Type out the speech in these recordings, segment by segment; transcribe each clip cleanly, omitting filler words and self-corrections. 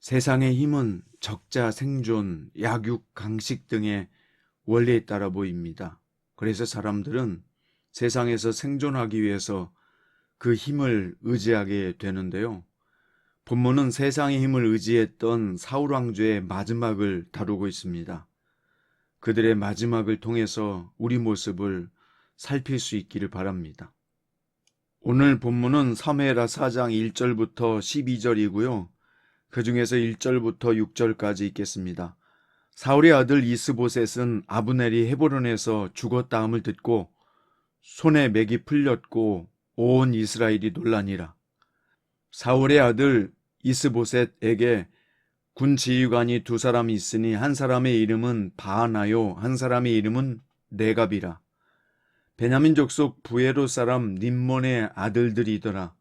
세상의 힘은 적자 생존, 약육, 강식 등의 원리에 따라 보입니다. 그래서 사람들은 세상에서 생존하기 위해서 그 힘을 의지하게 되는데요. 본문은 세상의 힘을 의지했던 사울 왕조의 마지막을 다루고 있습니다. 그들의 마지막을 통해서 우리 모습을 살필 수 있기를 바랍니다. 오늘 본문은 사무엘하 4장 1절부터 12절이고요. 그 중에서 1절부터 6절까지 읽겠습니다. 사울의 아들 이스보셋은 아브넬이 헤브론에서 죽었다함을 듣고 손에 맥이 풀렸고 온 이스라엘이 놀라니라. 사울의 아들 이스보셋에게 군 지휘관이 두 사람이 있으니 한 사람의 이름은 바하나요 한 사람의 이름은 네갑이라. 베냐민 족속 부에롯 사람 림몬의 아들들이더라.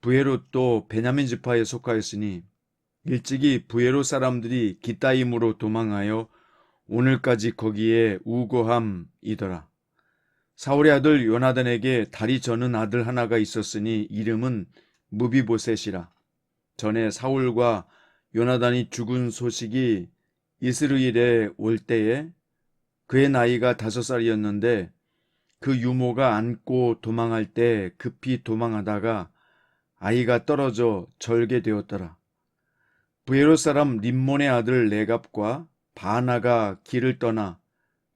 부에롯도 베냐민 지파에 속하였으니 일찍이 부에롯 사람들이 기타임으로 도망하여 오늘까지 거기에 우거함이더라. 사울의 아들 요나단에게 다리 저는 아들 하나가 있었으니 이름은 무비보셋이라. 전에 사울과 요나단이 죽은 소식이 이스라엘에 올 때에 그의 나이가 5살이었는데 그 유모가 안고 도망할 때 급히 도망하다가 아이가 떨어져 절개되었더라. 부에롯 사람 림몬의 아들 네갑과 바하나가 길을 떠나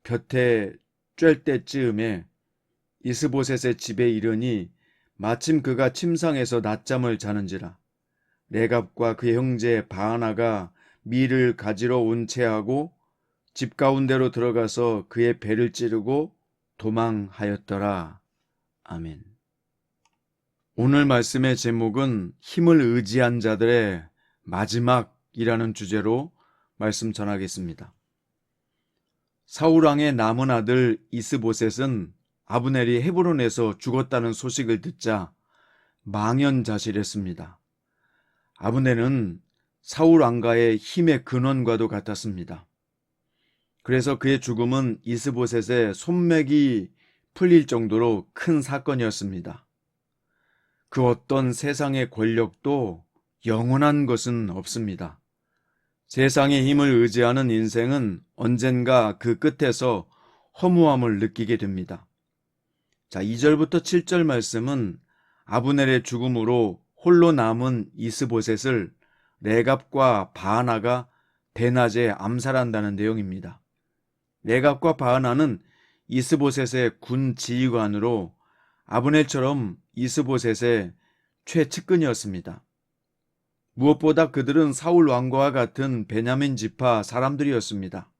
볕에 쬐 때쯤에 이스보셋의 집에 이르니 마침 그가 침상에서 낮잠을 자는지라. 네갑과 그의 형제 바하나가 밀을 가지러 온 채하고 집 가운데로 들어가서 그의 배를 찌르고 도망하였더라. 아멘. 오늘 말씀의 제목은 힘을 의지한 자들의 마지막이라는 주제로 말씀 전하겠습니다. 사울왕의 남은 아들 이스보셋은 아브넬이 헤브론에서 죽었다는 소식을 듣자 망연자실했습니다. 아브넬은 사울왕가의 힘의 근원과도 같았습니다. 그래서 그의 죽음은 이스보셋의 손맥이 풀릴 정도로 큰 사건이었습니다. 그 어떤 세상의 권력도 영원한 것은 없습니다. 세상의 힘을 의지하는 인생은 언젠가 그 끝에서 허무함을 느끼게 됩니다. 자, 2절부터 7절 말씀은 아브넬의 죽음으로 홀로 남은 이스보셋을 네갑과 바하나가 대낮에 암살한다는 내용입니다. 네갑과 바하나는 이스보셋의 군 지휘관으로 아브넬처럼 이스보셋의 최측근이었습니다. 무엇보다 그들은 사울 왕과와 같은 베냐민 지파 사람들이었습니다.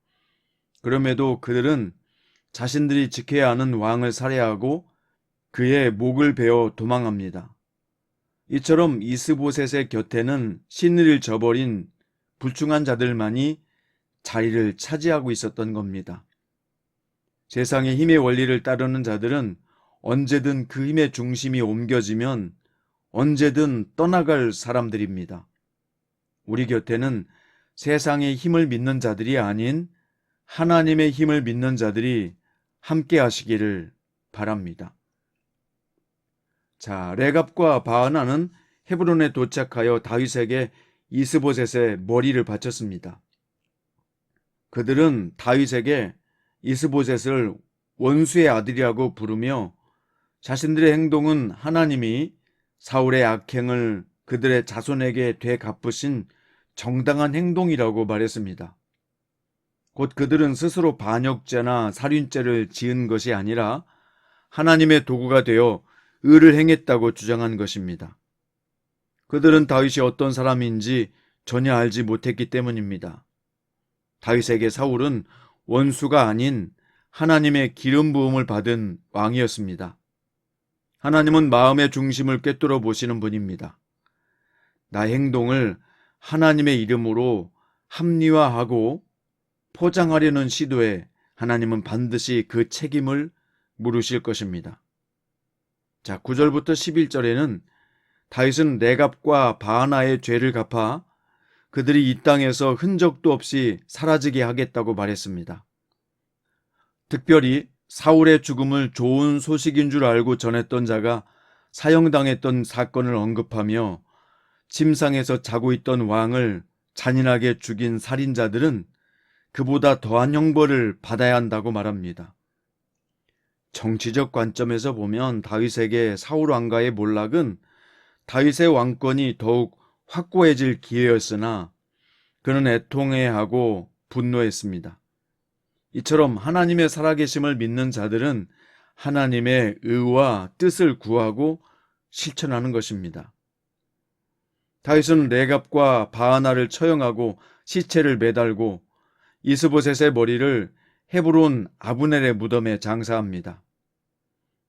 그럼에도 그들은 자신들이 지켜야 하는 왕을 살해하고 그의 목을 베어 도망합니다. 이처럼 이스보셋의 곁에는 신의를 저버린 불충한 자들만이 자리를 차지하고 있었던 겁니다. 세상의 힘의 원리를 따르는 자들은 언제든 그 힘의 중심이 옮겨지면 언제든 떠나갈 사람들입니다. 우리 곁에는 세상의 힘을 믿는 자들이 아닌 하나님의 힘을 믿는 자들이 함께 하시기를 바랍니다. 자, 레갑과 바하나는 헤브론에 도착하여 다윗에게 이스보셋의 머리를 바쳤습니다. 그들은 다윗에게 이스보셋을 원수의 아들이라고 부르며 자신들의 행동은 하나님이 사울의 악행을 그들의 자손에게 되갚으신 정당한 행동이라고 말했습니다. 곧 그들은 스스로 반역죄나 살인죄를 지은 것이 아니라 하나님의 도구가 되어 의를 행했다고 주장한 것입니다. 그들은 다윗이 어떤 사람인지 전혀 알지 못했기 때문입니다. 다윗에게 사울은 원수가 아닌 하나님의 기름 부음을 받은 왕이었습니다. 하나님은 마음의 중심을 꿰뚫어 보시는 분입니다. 나의 행동을 하나님의 이름으로 합리화하고 포장하려는 시도에 하나님은 반드시 그 책임을 물으실 것입니다. 자, 9절부터 11절에는 다윗은 레갑과 바하나의 죄를 갚아 그들이 이 땅에서 흔적도 없이 사라지게 하겠다고 말했습니다. 특별히 사울의 죽음을 좋은 소식인 줄 알고 전했던 자가 사형당했던 사건을 언급하며 침상에서 자고 있던 왕을 잔인하게 죽인 살인자들은 그보다 더한 형벌을 받아야 한다고 말합니다. 정치적 관점에서 보면 다윗에게 사울 왕가의 몰락은 다윗의 왕권이 더욱 확고해질 기회였으나 그는 애통해하고 분노했습니다. 이처럼 하나님의 살아계심을 믿는 자들은 하나님의 의와 뜻을 구하고 실천하는 것입니다. 다윗은 레갑과 바하나를 처형하고 시체를 매달고 이스보셋의 머리를 헤브론 아브넬의 무덤에 장사합니다.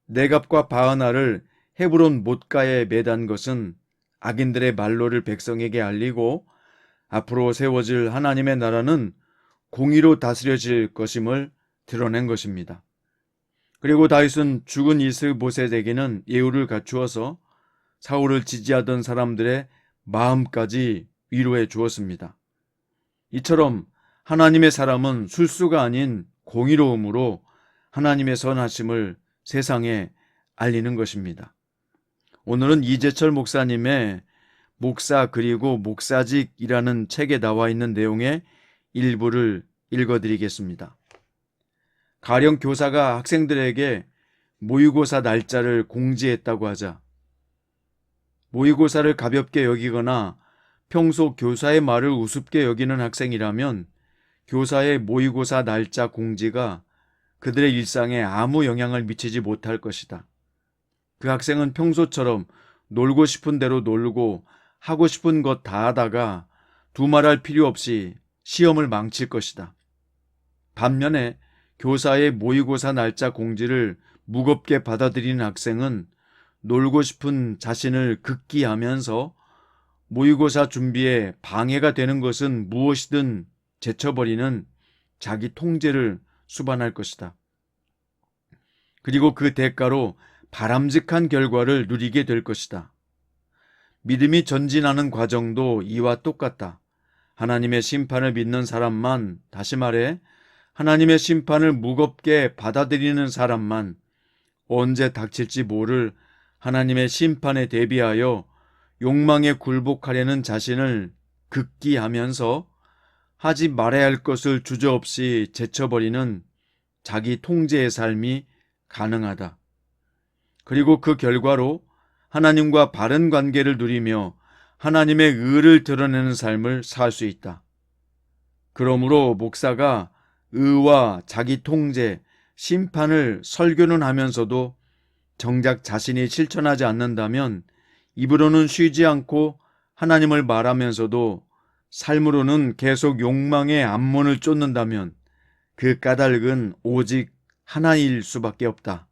레갑과 바하나를 헤브론 못가에 매단 것은 악인들의 말로를 백성에게 알리고 앞으로 세워질 하나님의 나라는 공의로 다스려질 것임을 드러낸 것입니다. 그리고 다윗은 죽은 이스보셋에게는 예우를 갖추어서 사울을 지지하던 사람들의 마음까지 위로해 주었습니다. 이처럼 하나님의 사람은 술수가 아닌 공의로움으로 하나님의 선하심을 세상에 알리는 것입니다. 오늘은 이재철 목사님의 목사 그리고 목사직이라는 책에 나와 있는 내용의 일부를 읽어드리겠습니다. 가령 교사가 학생들에게 모의고사 날짜를 공지했다고 하자 모의고사를 가볍게 여기거나 평소 교사의 말을 우습게 여기는 학생이라면 교사의 모의고사 날짜 공지가 그들의 일상에 아무 영향을 미치지 못할 것이다. 그 학생은 평소처럼 놀고 싶은 대로 놀고 하고 싶은 것 다 하다가 두말할 필요 없이 시험을 망칠 것이다. 반면에 교사의 모의고사 날짜 공지를 무겁게 받아들이는 학생은 놀고 싶은 자신을 극기하면서 모의고사 준비에 방해가 되는 것은 무엇이든 제쳐버리는 자기 통제를 수반할 것이다. 그리고 그 대가로 바람직한 결과를 누리게 될 것이다. 믿음이 전진하는 과정도 이와 똑같다. 하나님의 심판을 믿는 사람만, 다시 말해 하나님의 심판을 무겁게 받아들이는 사람만 언제 닥칠지 모를 하나님의 심판에 대비하여 욕망에 굴복하려는 자신을 극기하면서 하지 말아야 할 것을 주저없이 제쳐버리는 자기 통제의 삶이 가능하다. 그리고 그 결과로 하나님과 바른 관계를 누리며 하나님의 의를 드러내는 삶을 살 수 있다. 그러므로 목사가 의와 자기 통제, 심판을 설교는 하면서도 정작 자신이 실천하지 않는다면 입으로는 쉬지 않고 하나님을 말하면서도 삶으로는 계속 욕망의 암몬을 쫓는다면 그 까닭은 오직 하나일 수밖에 없다.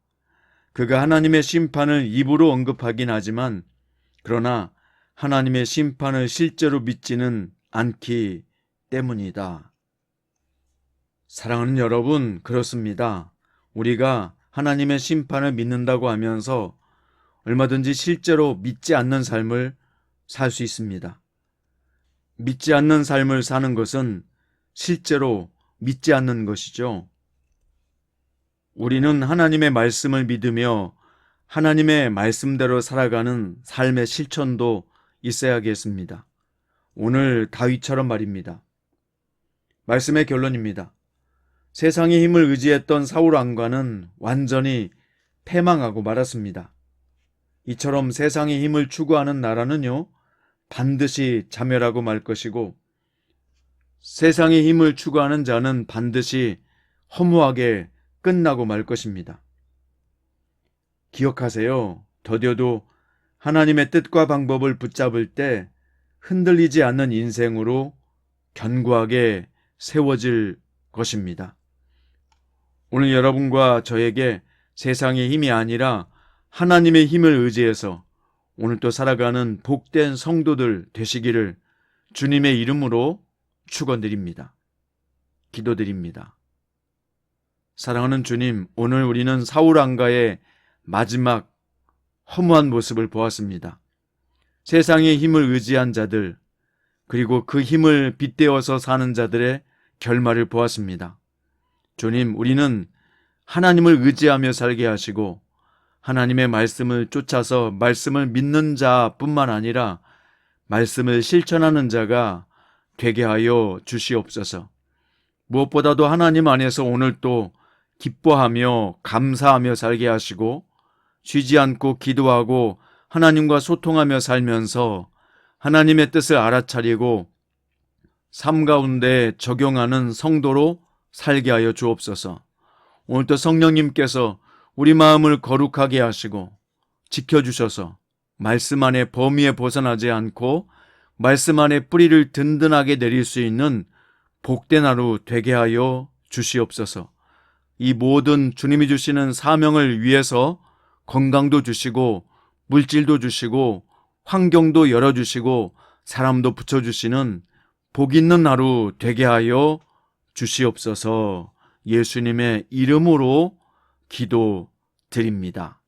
그가 하나님의 심판을 입으로 언급하긴 하지만 그러나 하나님의 심판을 실제로 믿지는 않기 때문이다. 사랑하는 여러분, 그렇습니다. 우리가 하나님의 심판을 믿는다고 하면서 얼마든지 실제로 믿지 않는 삶을 살 수 있습니다. 믿지 않는 삶을 사는 것은 실제로 믿지 않는 것이죠. 우리는 하나님의 말씀을 믿으며 하나님의 말씀대로 살아가는 삶의 실천도 있어야겠습니다. 오늘 다윗처럼 말입니다. 말씀의 결론입니다. 세상의 힘을 의지했던 사울 왕과는 완전히 패망하고 말았습니다. 이처럼 세상의 힘을 추구하는 나라는요, 반드시 자멸하고 말 것이고 세상의 힘을 추구하는 자는 반드시 허무하게 끝나고 말 것입니다. 기억하세요. 더뎌도 하나님의 뜻과 방법을 붙잡을 때 흔들리지 않는 인생으로 견고하게 세워질 것입니다. 오늘 여러분과 저에게 세상의 힘이 아니라 하나님의 힘을 의지해서 오늘도 살아가는 복된 성도들 되시기를 주님의 이름으로 축원드립니다. 기도드립니다. 사랑하는 주님, 오늘 우리는 사울 왕가의 마지막 허무한 모습을 보았습니다. 세상의 힘을 의지한 자들, 그리고 그 힘을 빗대어서 사는 자들의 결말을 보았습니다. 주님, 우리는 하나님을 의지하며 살게 하시고 하나님의 말씀을 쫓아서 말씀을 믿는 자뿐만 아니라 말씀을 실천하는 자가 되게 하여 주시옵소서. 무엇보다도 하나님 안에서 오늘 또 기뻐하며 감사하며 살게 하시고 쉬지 않고 기도하고 하나님과 소통하며 살면서 하나님의 뜻을 알아차리고 삶 가운데 적용하는 성도로 살게 하여 주옵소서. 오늘도 성령님께서 우리 마음을 거룩하게 하시고 지켜주셔서 말씀 안의 범위에 벗어나지 않고 말씀 안에 뿌리를 든든하게 내릴 수 있는 복된 하루 되게 하여 주시옵소서. 이 모든 주님이 주시는 사명을 위해서 건강도 주시고 물질도 주시고 환경도 열어주시고 사람도 붙여주시는 복 있는 하루 되게 하여 주시옵소서. 예수님의 이름으로 기도드립니다.